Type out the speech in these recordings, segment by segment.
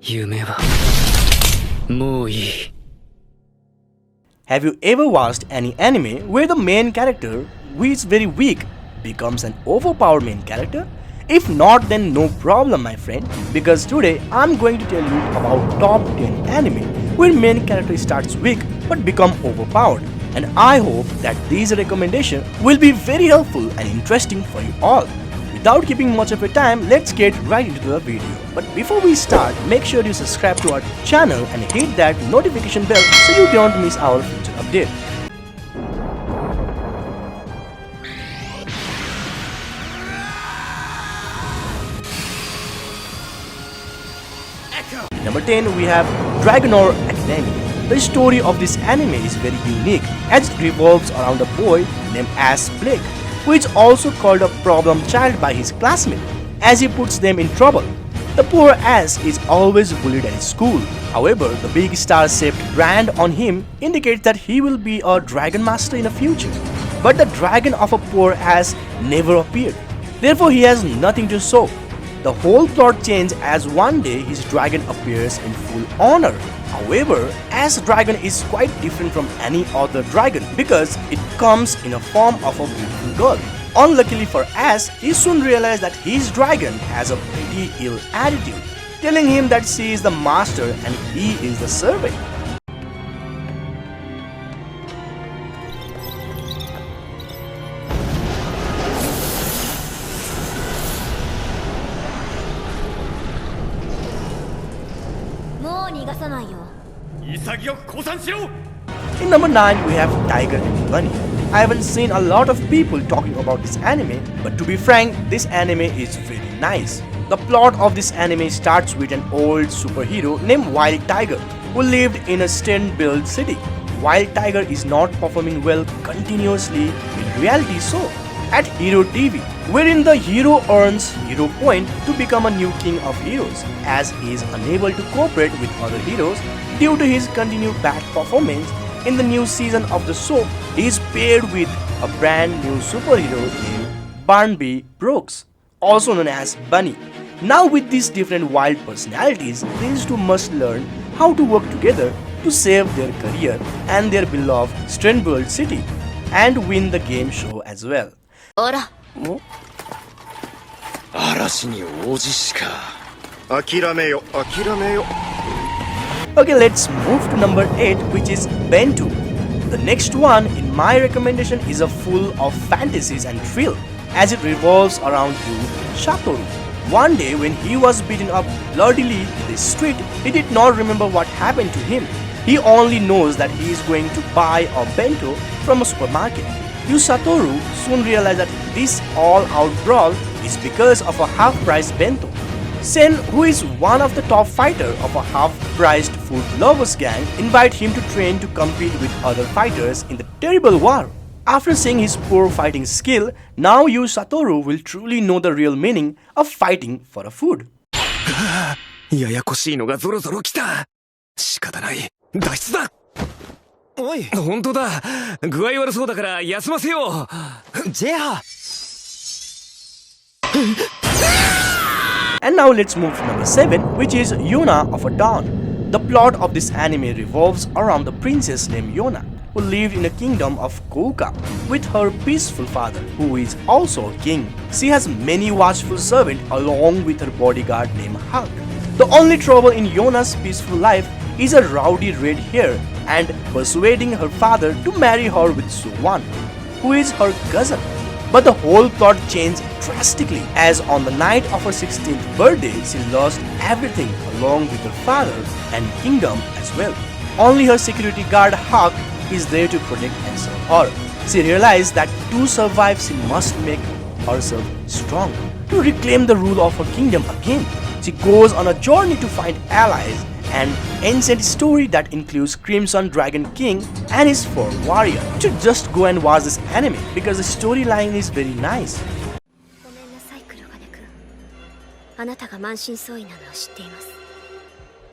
夢はもういい。 Have you ever watched any anime where the main character, who is very weak, becomes an overpowered main character? If not, then no problem, my friend, because today I'm going to tell you about top 10 anime where main character starts weak but become overpowered. And I hope that these recommendations will be very helpful and interesting for you all. Without keeping much of your time, let's get right into the video. But before we start, make sure you subscribe to our channel and hit that notification bell so you don't miss our future update. Number 10, we have Dragonor Academy. The story of this anime is very unique as it revolves around a boy named Ash Blake, who is also called a problem child by his classmates, as he puts them in trouble. The poor Ash is always bullied at school. However, the big star-shaped brand on him indicates that he will be a dragon master in the future. But the dragon of a poor Ash never appeared. Therefore, he has nothing to show. The whole plot changes as one day his dragon appears in full honor. However, Ash's dragon is quite different from any other dragon because it comes in a form of a beautiful girl. Unluckily for Ash, he soon realizes that his dragon has a pretty ill attitude, telling him that she is the master and he is the servant. In number 9, we have Tiger and Bunny. I haven't seen a lot of people talking about this anime, but to be frank, this anime is very nice. The plot of this anime starts with an old superhero named Wild Tiger who lived in a stone-built city. Wild Tiger is not performing well continuously in reality show at Hero TV, wherein the hero earns hero point to become a new king of heroes, as he is unable to cooperate with other heroes due to his continued bad performance. In the new season of the show, he is paired with a brand new superhero named Barnaby Brooks, also known as Bunny. Now with these different wild personalities, these two must learn how to work together to save their career and their beloved Strenworld city and win the game show as well. Okay, let's move to number 8, which is Bento. The next one in my recommendation is a full of fantasies and thrill, as it revolves around Satoru. One day when he was beaten up bloodily in the street, he did not remember what happened to him. He only knows that he is going to buy a bento from a supermarket. Satoru soon realized that this all-out brawl is because of a half-priced bento. Sen, who is one of the top fighters of a half-priced food lovers gang, invites him to train to compete with other fighters in the terrible war. After seeing his poor fighting skill, now Satoru will truly know the real meaning of fighting for a food. ややこしいのがゾロゾロ来た。仕方ない。脱出だ。おい、本当だ。具合悪そうだから休ませよう。じゃあ。And now let's move to number 7, which is Yona of a Dawn. The plot of this anime revolves around the princess named Yona, who lived in a kingdom of Kouka with her peaceful father, who is also a king. She has many watchful servants along with her bodyguard named Hulk. The only trouble in Yona's peaceful life is a rowdy red hair and persuading her father to marry her with Suwan, who is her cousin. But the whole plot changed drastically, as on the night of her 16th birthday, she lost everything along with her father and kingdom as well. Only her security guard Hawk is there to protect and serve her. She realized that to survive she must make herself strong to reclaim the rule of her kingdom again. She goes on a journey to find allies, an ancient story that includes Crimson Dragon King and his 4 warriors. You should just go and watch this anime because the storyline is very nice. あなたが満身創痍なのを知っています。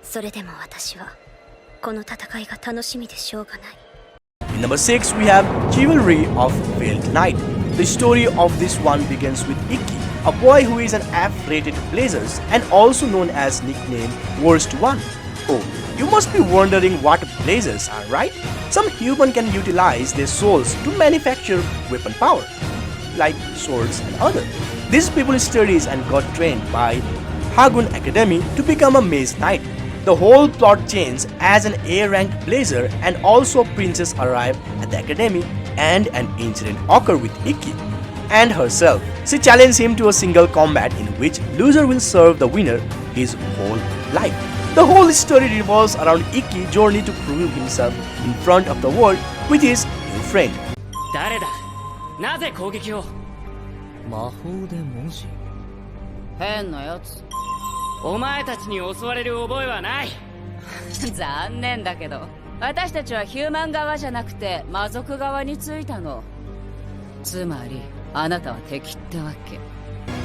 それでも私はこの戦いが楽しみでしょうがない。 In number 6, we have Chivalry of Veiled Knight. The story of this one begins with Ikki, a boy who is an F-rated Blazers and also known as nickname Worst One. Oh, you must be wondering what Blazers are, right? Some human can utilize their souls to manufacture weapon power, like swords and other. These people studies and got trained by Hagun Academy to become a Mage Knight. The whole plot changes as an A-ranked Blazer and also princess arrive at the academy and an incident occur with Ikki and herself. She challenges him to a single combat in which loser will serve the winner his whole life. The whole story revolves around Ikki's journey to prove himself in front of the world with his new friend. 誰だなぜ攻撃を魔法で文字変なやつお前たちに襲われる覚えはない残念だけど私たちはヒューマン側じゃなくて魔族側についたのつまりあなたは敵ってわけ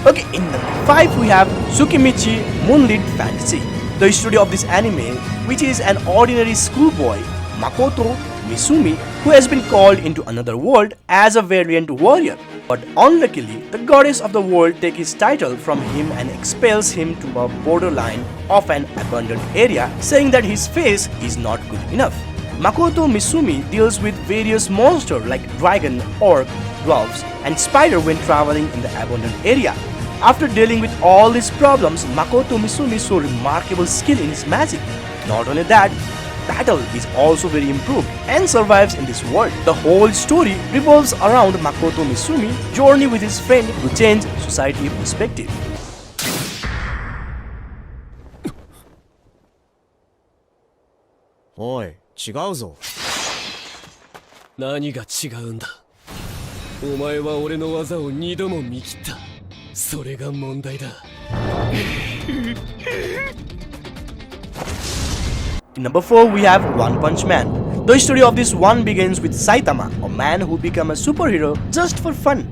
Okay, in number 5 we have Tsukimichi Moonlit Fantasy. The story of this anime, which is an ordinary schoolboy, Makoto Misumi, who has been called into another world as a valiant warrior. But unluckily, the goddess of the world takes his title from him and expels him to a borderline of an abandoned area, saying that his face is not good enough. Makoto Misumi deals with various monsters like dragon, orc, dwarves, and spider when traveling in the abandoned area. After dealing with all these problems, Makoto Misumi shows remarkable skill in his magic. Not only that, battle is also very improved and survives in this world. The whole story revolves around Makoto Misumi journey with his friend to change society perspective. Oi, 違うぞ。何が違うんだ。お前は俺の技を二度も見切った。それが問題だ。In number 4 we have One Punch Man. The story of this one begins with Saitama, a man who becomes a superhero just for fun,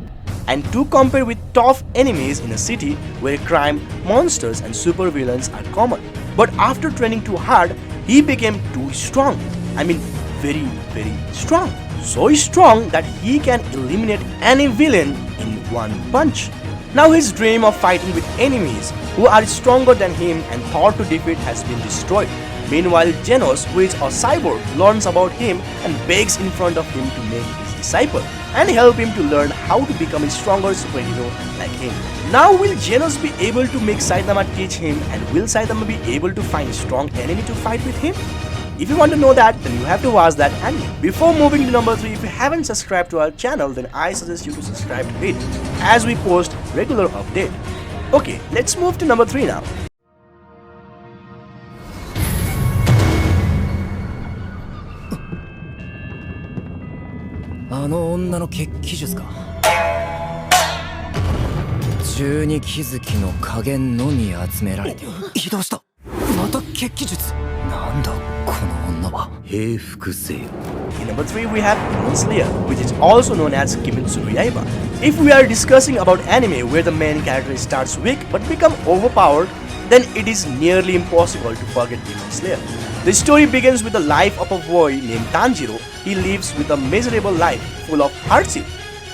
and to compare with tough enemies in a city where crime, monsters and supervillains are common. But after training too hard, he became too strong. I mean very strong. So strong that he can eliminate any villain in one punch. Now his dream of fighting with enemies who are stronger than him and thought to defeat has been destroyed. Meanwhile, Genos, who is a cyborg, learns about him and begs in front of him to make his disciple and help him to learn how to become a stronger superhero like him. Now will Genos be able to make Saitama teach him, and will Saitama be able to find a strong enemy to fight with him? If you want to know that, then you have to watch that anime. Before moving to number 3, if you haven't subscribed to our channel, then I suggest you to subscribe to it as we post regular update. Okay, let's move to number 3 now. Onna no kekki jutsu ka. 12気づきの加減のみ集められて移動した。また血気術。なんだこの女は。平服せよ。In number 3 we have Demon Slayer, which is also known as Kimetsu no Yaiba. If we are discussing about anime where the main character starts weak but become overpowered, then it is nearly impossible to forget Demon Slayer. The story begins with the life of a boy named Tanjiro. He lives with a miserable life full of hardship.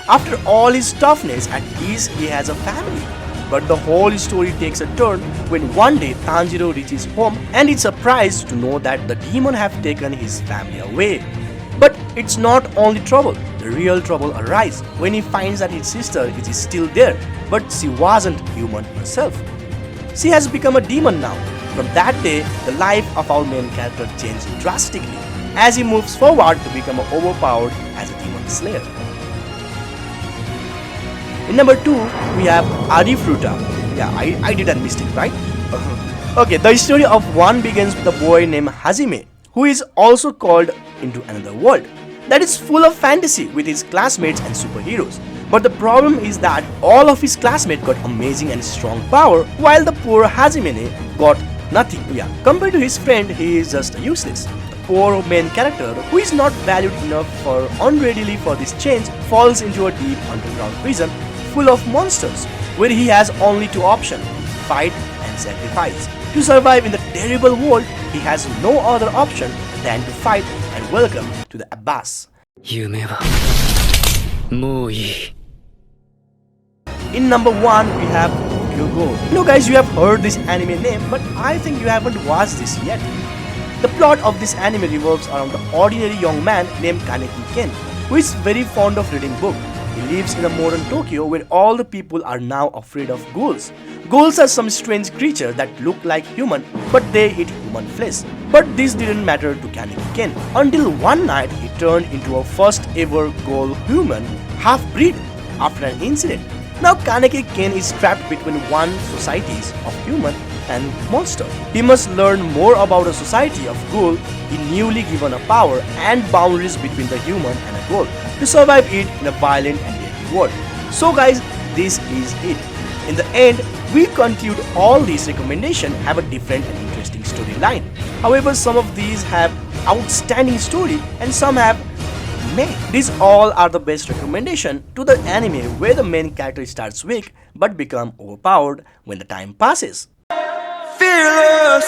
After all his toughness, at ease he has a family. But the whole story takes a turn when one day Tanjiro reaches home and is surprised to know that the demon have taken his family away. But it's not only trouble. The real trouble arises when he finds that his sister is still there, but she wasn't human herself. She has become a demon now. From that day, the life of our main character changed drastically as he moves forward to become overpowered as a demon slayer. In number 2, we have Arifruta. Yeah, I did a mistake, right? Okay, the story of one begins with a boy named Hajime, who is also called into another world that is full of fantasy with his classmates and superheroes. But the problem is that all of his classmates got amazing and strong power, while the poor Hajime got nothing. Yeah, compared to his friend, he is just useless. The poor main character, who is not valued enough for unreadily for this change, falls into a deep underground prison full of monsters, where he has only two options: fight and sacrifice. To survive in the terrible world, he has no other option than to fight and welcome to the abyss. 夢はもういい In number 1, we have Tokyo Ghoul. Guys, you have heard this anime name, but I think you haven't watched this yet. The plot of this anime revolves around the ordinary young man named Kaneki Ken, who is very fond of reading books. He lives in a modern Tokyo where all the people are now afraid of ghouls. Ghouls are some strange creatures that look like human, but they eat human flesh. But this didn't matter to Kaneki Ken until one night he turned into a first ever ghoul human half-breed after an incident. Now Kaneki Ken is trapped between one societies of human and monster. He must learn more about a society of ghoul, he newly given a power and boundaries between the human and a ghoul to survive it in a violent and deadly world. So guys, this is it. In the end, we conclude all these recommendations have a different and interesting storyline. However, some of these have outstanding story and some have meh. These all are the best recommendation to the anime where the main character starts weak but become overpowered when the time passes. Fearless.